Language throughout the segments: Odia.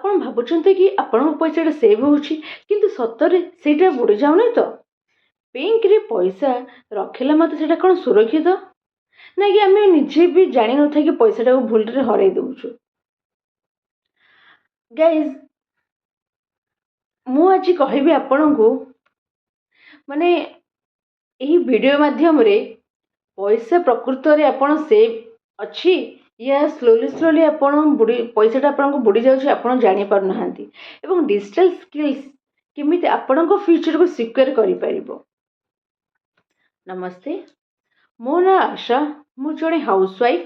ଆପଣ ଭାବୁଛନ୍ତି କି ଆପଣଙ୍କ ପଇସାଟା ସେଭ୍ ହେଉଛି କିନ୍ତୁ ସତରେ ସେଇଟା ବୁଡ଼ି ଯାଉନି ତ? ବ୍ୟାଙ୍କରେ ପଇସା ରଖିଲା ମାତ୍ରେ ସେଇଟା କ'ଣ ସୁରକ୍ଷିତ? ନା କି ଆମେ ନିଜେ ବି ଜାଣିନଥାଏ କି ପଇସାଟାକୁ ଭୁଲରେ ହରାଇ ଦେଉଛୁ। ଗାଇଜ୍, ମୁଁ ଆଜି କହିବି ଆପଣଙ୍କୁ ମାନେ ଏହି ଭିଡ଼ିଓ ମାଧ୍ୟମରେ ପଇସା ପ୍ରକୃତରେ ଆପଣ ସେଭ୍ ଅଛି ୟା ସ୍ଲୋଲି ଆପଣ ପଇସାଟା ଆପଣଙ୍କୁ ବୁଡ଼ି ଯାଉଛି, ଆପଣ ଜାଣିପାରୁନାହାନ୍ତି। ଏବଂ ଡିଜିଟାଲ ସ୍କିଲ୍ସ କେମିତି ଆପଣଙ୍କ ଫ୍ୟୁଚରକୁ ସିକ୍ୟୁର କରିପାରିବ। ନମସ୍ତେ, ମୋ ନାଁ ଆଶା। ମୁଁ ଜଣେ ହାଉସୱାଇଫ୍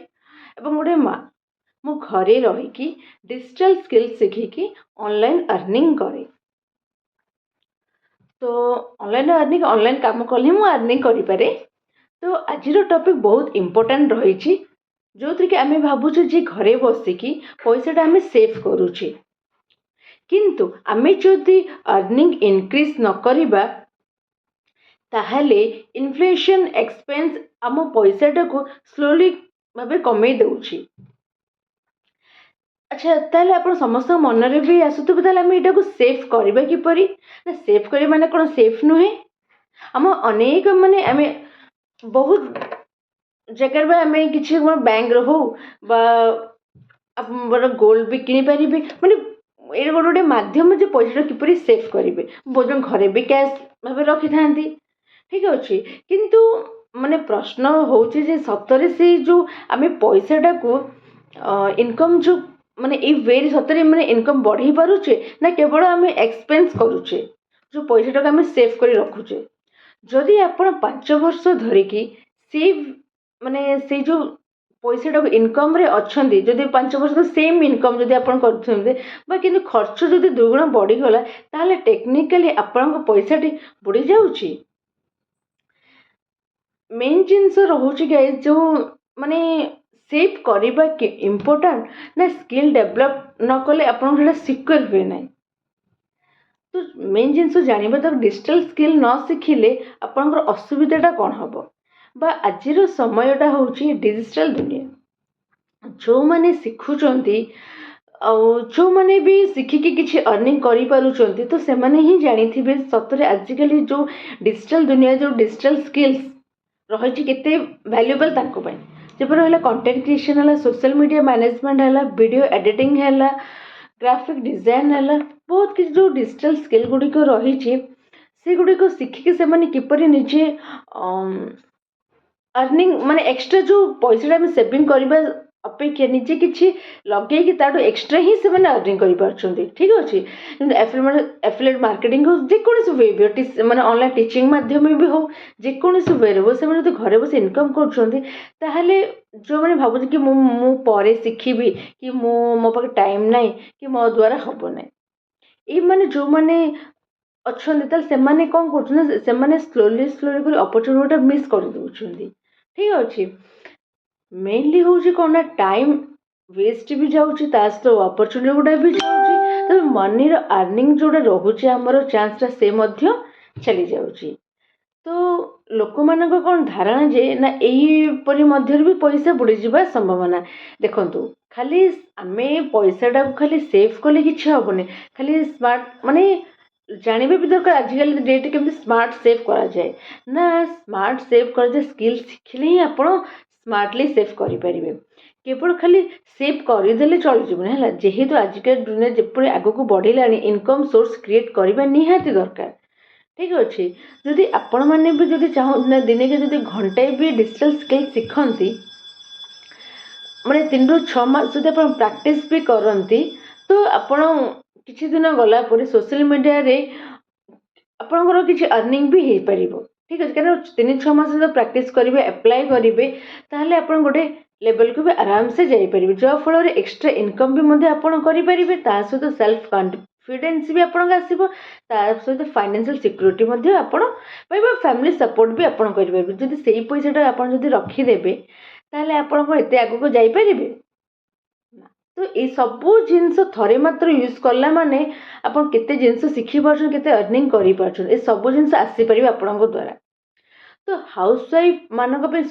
ଏବଂ ଗୋଟେ ମା। ମୁଁ ଘରେ ରହିକି ଡିଜିଟାଲ ସ୍କିଲ୍ ଶିଖିକି ଅନଲାଇନ୍ ଆର୍ନିଂ କରେ। ତ ଅନଲାଇନ୍ କାମ କଲେ ମୁଁ ଆର୍ନିଂ କରିପାରେ। ତ ଆଜିର ଟପିକ୍ ବହୁତ ଇମ୍ପୋର୍ଟାଣ୍ଟ ରହିଛି, ଯେଉଁଥିରେ କି ଆମେ ଭାବୁଛୁ ଯେ ଘରେ ବସିକି ପଇସାଟା ଆମେ ସେଭ୍ କରୁଛେ, କିନ୍ତୁ ଆମେ ଯଦି ଆର୍ନିଂ ଇନକ୍ରିଜ୍ ନ କରିବା ତାହେଲେ ଇନଫ୍ଲେସନ୍ ଏକ୍ସପେନ୍ସ ଆମ ପଇସାଟାକୁ ସ୍ଲୋଲି ଭାବେ କମେଇ ଦେଉଛି। ଆଚ୍ଛା, ତାହେଲେ ଆପଣ ସମସ୍ତଙ୍କ ମନରେ ବି ଆସୁଥିବ, ତାହେଲେ ଆମେ ଏଇଟାକୁ ସେଭ୍ କରିବା କିପରି? ନା ସେଭ୍ କରିବା ମାନେ କ'ଣ ସେଫ୍ ନୁହେଁ? ଆମ ଅନେକ ଆମେ ବହୁତ ଜାଗାରେ ବା ଆମେ କିଛି ବ୍ୟାଙ୍କରେ ହଉ ବା ଆପଣ ଗୋଲ୍ଡ ବି କିଣିପାରିବେ। ମାନେ ଏଇଟା ଗୋଟେ ମାଧ୍ୟମ ଯେ ପଇସାଟା କିପରି ସେଭ୍ କରିବେ। ବହୁତ ଜଣ ଘରେ ବି କ୍ୟାସ୍ ଭାବେ ରଖିଥାନ୍ତି, ଠିକ୍ ଅଛି। କିନ୍ତୁ ମାନେ ପ୍ରଶ୍ନ ହେଉଛି ଯେ ସତରେ ସେଇ ଯେଉଁ ଆମେ ପଇସାଟାକୁ ଇନକମ୍ ଯେଉଁ ମାନେ ଏଇ ୱେରେ ସତରେ ମାନେ ଇନକମ୍ ବଢ଼େଇ ପାରୁଛେ, ନା କେବଳ ଆମେ ଏକ୍ସପେନ୍ସ କରୁଛେ ଯେଉଁ ପଇସାଟାକୁ ଆମେ ସେଭ୍ କରି ରଖୁଛେ। ଯଦି ଆପଣ 5 ବର୍ଷ ଧରିକି ସେଇ ଯେଉଁ ପଇସାଟାକୁ ଇନକମ୍ରେ ଅଛନ୍ତି, ଯଦି 5 ବର୍ଷ ସେମ୍ ଇନକମ୍ ଯଦି ଆପଣ କରୁଛନ୍ତି ବା କିନ୍ତୁ ଖର୍ଚ୍ଚ ଯଦି ଦୁଇଗୁଣ ବଢ଼ିଗଲା, ତାହେଲେ ଟେକ୍ନିକାଲି ଆପଣଙ୍କ ପଇସାଟି ବୁଡ଼ି ଯାଉଛି। ମେନ୍ ଜିନିଷ ରହୁଛି ଗାଇଜ୍, ଯେଉଁ ମାନେ ସେଭ୍ କରିବା ଇମ୍ପୋର୍ଟାଣ୍ଟ ନା ସ୍କିଲ୍ ଡେଭଲପ୍ ନ କଲେ ଆପଣଙ୍କୁ ସେଇଟା ସିକ୍ୟୁର ହୁଏ ନାହିଁ। ତ ମେନ୍ ଜିନିଷ ଜାଣିବା ଦରକାର, ଡିଜିଟାଲ ସ୍କିଲ୍ ନ ଶିଖିଲେ ଆପଣଙ୍କର ଅସୁବିଧାଟା କ'ଣ ହେବ। ବା ଆଜିର ସମୟଟା ହେଉଛି ଡିଜିଟାଲ ଦୁନିଆ। ଯେଉଁମାନେ ଶିଖୁଛନ୍ତି ଆଉ ଯେଉଁମାନେ ବି ଶିଖିକି କିଛି ଅର୍ନିଂ କରିପାରୁଛନ୍ତି, ତ ସେମାନେ ହିଁ ଜାଣିଥିବେ ସତରେ ଆଜିକାଲି ଯେଉଁ ଡିଜିଟାଲ ଦୁନିଆ, ଯେଉଁ ଡିଜିଟାଲ ସ୍କିଲ୍ସ ରହିଛି କେତେ ଭ୍ୟାଲୁଏବଲ୍ ତାଙ୍କ ପାଇଁ। ଯେପରି ହେଲା କଣ୍ଟେଣ୍ଟ କ୍ରିଏସନ୍ ହେଲା, ସୋସିଆଲ ମିଡ଼ିଆ ମ୍ୟାନେଜମେଣ୍ଟ ହେଲା, ଭିଡ଼ିଓ ଏଡ଼ିଟିଂ ହେଲା, ଗ୍ରାଫିକ୍ ଡିଜାଇନ୍ ହେଲା, ବହୁତ କିଛି ଯେଉଁ ଡିଜିଟାଲ ସ୍କିଲ୍ ଗୁଡ଼ିକ ରହିଛି ସେଗୁଡ଼ିକ ଶିଖିକି ସେମାନେ କିପରି ନିଜେ ଆର୍ନିଂ ମାନେ ଏକ୍ସଟ୍ରା ଯେଉଁ ପଇସାଟା ଆମେ ସେଭିଂ କରିବା ଅପେକ୍ଷା ନିଜେ କିଛି ଲଗେଇକି ତାଠୁ ଏକ୍ସଟ୍ରା ହିଁ ସେମାନେ ଆର୍ନିଂ କରିପାରୁଛନ୍ତି, ଠିକ୍ ଅଛି। କିନ୍ତୁ ଆଫିଲିଏଟ୍ ମାର୍କେଟିଂ ହଉ, ଯେକୌଣସି ୱେ ବି ମାନେ ଅନଲାଇନ୍ ଟିଚିଂ ମାଧ୍ୟମରେ ବି ହଉ, ଯେକୌଣସି ୱେରେ ହଉ, ସେମାନେ ଯଦି ଘରେ ବସି ଇନକମ୍ କରୁଛନ୍ତି, ତାହେଲେ ଯେଉଁମାନେ ଭାବୁଛନ୍ତି କି ମୁଁ ପରେ ଶିଖିବି କି ମୋ ପାଖେ ଟାଇମ୍ ନାହିଁ କି ମୋ ଦ୍ୱାରା ହେବ ନାହିଁ, ଏଇମାନେ ଯେଉଁମାନେ ଅଛନ୍ତି, ତାହେଲେ ସେମାନେ କ'ଣ କରୁଛନ୍ତି ନା ସେମାନେ ସ୍ଲୋଲି କରି ଅପରଚ୍ୟୁନିଟିଟା ମିସ୍ କରିଦେଉଛନ୍ତି, ଠିକ୍ ଅଛି। ମେନଲି ହେଉଛି କ'ଣ ନା ଟାଇମ୍ ୱେଷ୍ଟ ବି ଯାଉଛି, ତା ସହିତ ଅପରଚ୍ୟୁନିଟି ଗୁଡ଼ା ବି ଯାଉଛି। ତେଣୁ ମନିର ଆର୍ନିଂ ଯେଉଁଟା ରହୁଛି ଆମର ଚାନ୍ସଟା ସେ ମଧ୍ୟ ଚାଲିଯାଉଛି। ତ ଲୋକମାନଙ୍କ କ'ଣ ଧାରଣା ଯେ ନା ଏହିପରି ମଧ୍ୟରେ ବି ପଇସା ବୁଡ଼ିଯିବା ସମ୍ଭାବନା। ଦେଖନ୍ତୁ, ଖାଲି ଆମେ ପଇସାଟାକୁ ଖାଲି ସେଭ୍ କଲେ କିଛି ହେବନି। ଖାଲି ସ୍ମାର୍ଟ ମାନେ ଜାଣିବା ବି ଦରକାର ଆଜିକାଲି ଡେଟ୍ କେମିତି ସ୍ମାର୍ଟ ସେଭ୍ କରାଯାଏ। ନା ସ୍ମାର୍ଟ ସେଭ୍ କରାଯାଏ ସ୍କିଲ୍ ଶିଖିଲେ ହିଁ ଆପଣ ସ୍ମାର୍ଟଲି ସେଭ୍ କରିପାରିବେ। କେବଳ ଖାଲି ସେଭ୍ କରିଦେଲେ ଚଳିଯିବନି ହେଲା। ଯେହେତୁ ଆଜିକାଲି ଦୁନିଆ ଯେପରି ଆଗକୁ ବଢ଼ିଲାଣି, ଇନକମ୍ ସୋର୍ସ କ୍ରିଏଟ୍ କରିବା ନିହାତି ଦରକାର, ଠିକ୍ ଅଛି। ଯଦି ଆପଣମାନେ ବି ଯଦି ନା ଦିନକେ ଯଦି ଘଣ୍ଟାଏ ବି ଡିଜିଟାଲ ସ୍କିଲ୍ ଶିଖନ୍ତି, ମାନେ 3 ରୁ 6 ମାସ ଯଦି ଆପଣ ପ୍ରାକ୍ଟିସ୍ ବି କରନ୍ତି, ତ ଆପଣ କିଛି ଦିନ ଗଲା ପରେ ସୋସିଆଲ ମିଡ଼ିଆରେ ଆପଣଙ୍କର କିଛି ଆର୍ନିଂ ବି ହେଇପାରିବ, ଠିକ୍ ଅଛି। କାରଣ 3-6 ମାସ ଯଦି ପ୍ରାକ୍ଟିସ୍ କରିବେ, ଆପ୍ଲାଏ କରିବେ, ତାହେଲେ ଆପଣ ଗୋଟେ ଲେଭେଲକୁ ବି ଆରାମସେ ଯାଇପାରିବେ, ଯାହାଫଳରେ ଏକ୍ସଟ୍ରା ଇନକମ୍ ବି ମଧ୍ୟ ଆପଣ କରିପାରିବେ। ତା ସହିତ ସେଲ୍ଫ କନଫିଡେନ୍ସ ବି ଆପଣଙ୍କ ଆସିବ, ତା ସହିତ ଫାଇନାନ୍ସିଆଲ ସିକ୍ୟୁରିଟି ମଧ୍ୟ ଆପଣ ପାଇବେ, ଫ୍ୟାମିଲି ସପୋର୍ଟ ବି ଆପଣ କରିପାରିବେ। ଯଦି ସେଇ ପଇସାଟା ଆପଣ ଯଦି ରଖିଦେବେ, ତାହେଲେ ଆପଣ କ'ଣ ଏତେ ଆଗକୁ ଯାଇପାରିବେ? ତ ଏଇ ସବୁ ଜିନିଷ ଥରେ ମାତ୍ର ୟୁଜ୍ କଲା ମାନେ ଆପଣ କେତେ ଜିନିଷ ଶିଖିପାରୁଛନ୍ତି, କେତେ ଅର୍ନିଂ କରିପାରୁଛନ୍ତି, ଏସବୁ ଜିନିଷ ଆସିପାରିବ ଆପଣଙ୍କ ଦ୍ୱାରା। ତ ହାଉସୱାଇଫ୍ ମାନଙ୍କ ପାଇଁ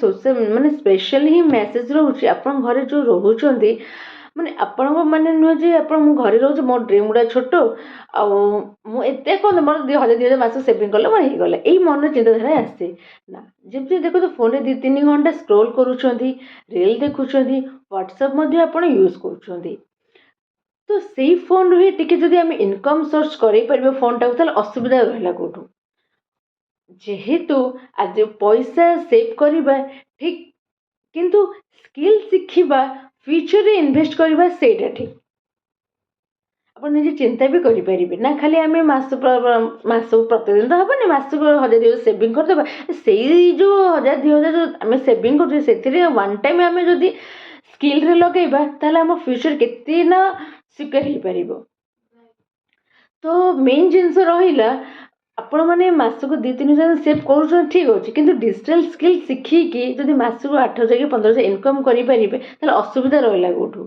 ମାନେ ସ୍ପେଶାଲି ହିଁ ମେସେଜ ରହୁଛି, ଆପଣଙ୍କ ଘରେ ଯେଉଁ ରହୁଛନ୍ତି ମାନେ ଆପଣଙ୍କ ମାନେ ନୁହେଁ ଯେ ଆପଣ ମୁଁ ଘରେ ରହୁଛି ମୋ ଡ୍ରିମ୍ ଗୁଡ଼ା ଛୋଟ ଆଉ ମୁଁ ଏତେ କ'ଣ ମୋର 1000 ମାସ ସେଭିଂ କଲେ ମୋର ହେଇଗଲା ଏଇ ମନରେ ଚିନ୍ତାଧାରା ଆସେ ନା। ଯେମିତି ଦେଖନ୍ତୁ ଫୋନ୍ରେ 2-3 ଘଣ୍ଟା ସ୍କ୍ରୋଲ୍ କରୁଛନ୍ତି, ରିଲ୍ ଦେଖୁଛନ୍ତି, ହ୍ୱାଟ୍ସଆପ୍ ମଧ୍ୟ ଆପଣ ୟୁଜ୍ କରୁଛନ୍ତି। ତ ସେଇ ଫୋନ୍ରୁ ହିଁ ଟିକେ ଯଦି ଆମେ ଇନକମ୍ ସୋର୍ସ କରିପାରିବା ଫୋନ୍ଟାକୁ ତାହେଲେ ଅସୁବିଧା ରହିଲା କେଉଁଠୁ? ଯେହେତୁ ଆଜି ପଇସା ସେଭ୍ କରିବା ଠିକ୍, କିନ୍ତୁ ସ୍କିଲ୍ ଶିଖିବା, ଫ୍ୟୁଚରରେ ଇନଭେଷ୍ଟ କରିବା ସେଇଟା ଠିକ୍। ଆପଣ ନିଜେ ଚିନ୍ତା ବି କରିପାରିବେ ନା ଖାଲି ଆମେ ମାସକୁ ପ୍ରତିଦିନ ତ ହେବନି, ମାସକୁ 1000 ସେଭିଂ କରିଦେବା। ସେଇ ଯେଉଁ 1000-2000 ଆମେ ସେଭିଂ କରୁଛେ ସେଥିରେ ୱାନ୍ ଟାଇମ୍ ଆମେ ଯଦି ସ୍କିଲ୍ରେ ଲଗାଇବା ତାହେଲେ ଆମ ଫ୍ୟୁଚର କେତେ ନା ସିକ୍ୟୁର ହେଇପାରିବ। ତ ମେନ୍ ଜିନିଷ ରହିଲା ଆପଣମାନେ ମାସକୁ 2-3 ହଜାର ସେଭ୍ କରୁଛନ୍ତି ଠିକ୍ ଅଛି, କିନ୍ତୁ ଡିଜିଟାଲ୍ ସ୍କିଲ୍ ଶିଖିକି ଯଦି ମାସକୁ 8000 କି 15000 ଇନକମ୍ କରିପାରିବେ ତାହେଲେ ଅସୁବିଧା ରହିଲା କେଉଁଠୁ?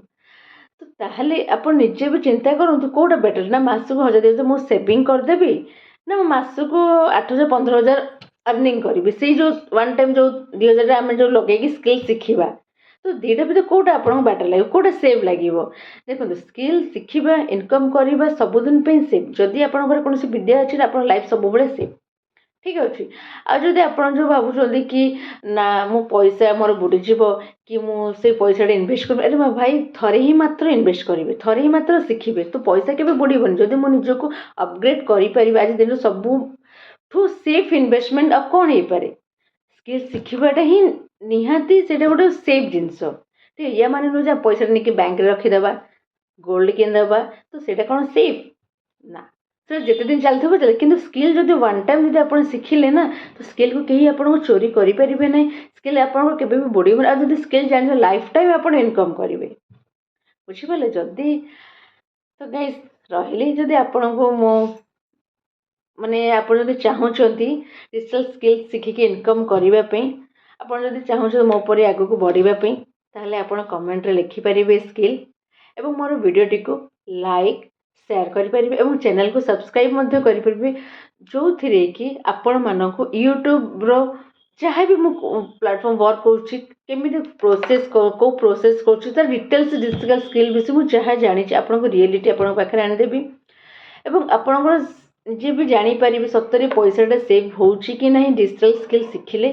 ତ ତାହେଲେ ଆପଣ ନିଜେ ବି ଚିନ୍ତା କରନ୍ତୁ କେଉଁଟା ବେଟର୍, ନା ମାସକୁ 1000-2000 ମୁଁ ସେଭିଂ କରିଦେବି, ନା ମୁଁ ମାସକୁ 8000-15000 ଅର୍ଣ୍ଣିଂ କରିବି ସେଇ ଯେଉଁ ୱାନ୍ ଟାଇମ୍ ଯେଉଁ 2000 ଆମେ ଯେଉଁ ଲଗେଇକି ସ୍କିଲ୍ ଶିଖିବା। ତ ଦୁଇଟା ଭିତରେ କେଉଁଟା ଆପଣଙ୍କୁ ବେଟର୍ ଲାଗିବ, କେଉଁଟା ସେଭ୍ ଲାଗିବ? ଦେଖନ୍ତୁ ସ୍କିଲ୍ ଶିଖିବା, ଇନକମ୍ କରିବା ସବୁଦିନ ପାଇଁ ସେଭ୍। ଯଦି ଆପଣଙ୍କ ପାଖରେ କୌଣସି ବିଦ୍ୟା ଅଛି ନା ଆପଣଙ୍କ ଲାଇଫ୍ ସବୁବେଳେ ସେଭ୍, ଠିକ୍ ଅଛି। ଆଉ ଯଦି ଆପଣ ଯେଉଁ ଭାବୁଛନ୍ତି କି ନା ମୋ ପଇସା ମୋର ବୁଡ଼ିଯିବ କି ମୁଁ ସେଇ ପଇସାଟା ଇନଭେଷ୍ଟ କରିବି, ଆରେ ଭାଇ ଥରେ ହିଁ ମାତ୍ର ଇନଭେଷ୍ଟ କରିବେ, ଥରେ ହିଁ ମାତ୍ର ଶିଖିବେ, ତ ପଇସା କେବେ ବୁଡ଼ିବନି। ଯଦି ମୁଁ ନିଜକୁ ଅପଗ୍ରେଡ୍ କରିପାରିବି ଆଜି ଦିନରୁ ସବୁଠୁ ସେଫ୍ ଇନଭେଷ୍ଟମେଣ୍ଟ ଆଉ କ'ଣ ହେଇପାରେ? ସ୍କିଲ୍ ଶିଖିବାଟା ହିଁ ନିହାତି ସେଇଟା ଗୋଟେ ସେଫ୍ ଜିନିଷ। ଠିକ୍, ୟା ମାନେ ନୁହେଁ ଯେ ପଇସାଟା ନେଇକି ବ୍ୟାଙ୍କରେ ରଖିଦେବା, ଗୋଲ୍ଡ କିଣିଦେବା, ତ ସେଇଟା କ'ଣ ସେଫ୍? ନା, ସେଟା ଯେତେ ଦିନ ଚାଲିଥିବ ଚାଲେ, କିନ୍ତୁ ସ୍କିଲ୍ ଯଦି ୱାନ୍ ଟାଇମ୍ ଯଦି ଆପଣ ଶିଖିଲେ ନା, ତ ସ୍କିଲ୍କୁ କେହି ଆପଣଙ୍କୁ ଚୋରି କରିପାରିବେ ନାହିଁ। ସ୍କିଲ୍ ଆପଣଙ୍କର କେବେ ବି ବୁଡ଼ିବନି। ଆଉ ଯଦି ସ୍କିଲ୍ ଜାଣିବେ ଲାଇଫ୍ ଟାଇମ୍ ଆପଣ ଇନକମ୍ କରିବେ। ବୁଝିପାରିଲେ? ଯଦି ତ ଗାଇସ୍ ରହିଲି ଯଦି ଆପଣଙ୍କୁ ମୁଁ ମାନେ ଆପଣ ଯଦି ଚାହୁଁଛନ୍ତି ଡିଜିଟାଲ୍ ସ୍କିଲ୍ ଶିଖିକି ଇନକମ୍ କରିବା ପାଇଁ, ଆପଣ ଯଦି ଚାହୁଁଛନ୍ତି ମୋ ପରି ଆଗକୁ ବଢ଼ିବା ପାଇଁ, ତାହେଲେ ଆପଣ କମେଣ୍ଟରେ ଲେଖିପାରିବେ ସ୍କିଲ୍, ଏବଂ ମୋର ଭିଡ଼ିଓଟିକୁ ଲାଇକ୍ ସେୟାର କରିପାରିବେ ଏବଂ ଚ୍ୟାନେଲକୁ ସବସ୍କ୍ରାଇବ୍ ମଧ୍ୟ କରିପାରିବେ, ଯେଉଁଥିରେ କି ଆପଣମାନଙ୍କୁ ୟୁଟ୍ୟୁବ୍ର ଯାହା ବି ମୁଁ ପ୍ଲାଟଫର୍ମ ୱାର୍କ କରୁଛି, କେମିତି ପ୍ରୋସେସ୍ କେଉଁ ପ୍ରୋସେସ୍ କରୁଛି ତାର ଡିଟେଲ୍ସ ଡିଜିଟାଲ୍ ସ୍କିଲ୍ ବିଷୟରେ ମୁଁ ଯାହା ଜାଣିଛି ଆପଣଙ୍କୁ ରିଏଲିଟି ଆପଣଙ୍କ ପାଖରେ ଆଣିଦେବି, ଏବଂ ଆପଣଙ୍କର ନିଜେ ବି ଜାଣିପାରିବେ ସତରେ ପଇସାଟା ସେଭ୍ ହେଉଛି କି ନାହିଁ ଡିଜିଟାଲ୍ ସ୍କିଲ୍ ଶିଖିଲେ।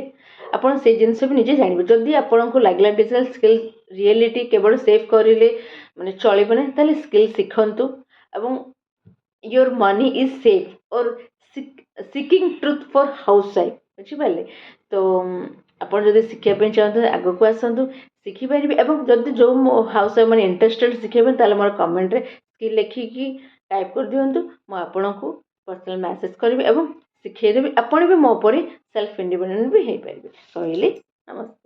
ଆପଣ ସେଇ ଜିନିଷ ବି ନିଜେ ଜାଣିବେ। ଯଦି ଆପଣଙ୍କୁ ଲାଗିଲା ଡିଜିଟାଲ୍ ସ୍କିଲ୍ ରିଏଲିଟି କେବଳ ସେଭ୍ କରିଲେ ମାନେ ଚଳିବ ନାହିଁ, ତାହେଲେ ସ୍କିଲ୍ ଶିଖନ୍ତୁ ଏବଂ योर मनी इज सेफ और seeking truth for housewife. बुझिपारे? तो ଆପଣ ଯଦି ଶିଖିବା ପାଇଁ ଚାହୁଁଛନ୍ତି ଆଗକୁ ଆସନ୍ତୁ, ଶିଖିପାରିବେ। ଏବଂ ଯଦି ଯେଉଁ ହାଉସ୍ ୱାଇଫ୍ ମାନେ ଇଣ୍ଟରେଷ୍ଟେଡ୍ ଶିଖିବା ପାଇଁ, ତାହେଲେ ମୋର କମେଣ୍ଟରେ ସ୍କିଲ୍ ଲେଖିକି ଟାଇପ୍ କରିଦିଅନ୍ତୁ, ମୁଁ ଆପଣଙ୍କୁ ପର୍ସନାଲ୍ ମେସେଜ୍ କରିବି ଏବଂ ଶିଖେଇଦେବି। ଆପଣ ବି ମୋ ପରି ସେଲ୍ଫ ଇଣ୍ଡିପେଣ୍ଡେଣ୍ଟ ବି ହେଇପାରିବେ। କହିଲି ନମସ୍କାର।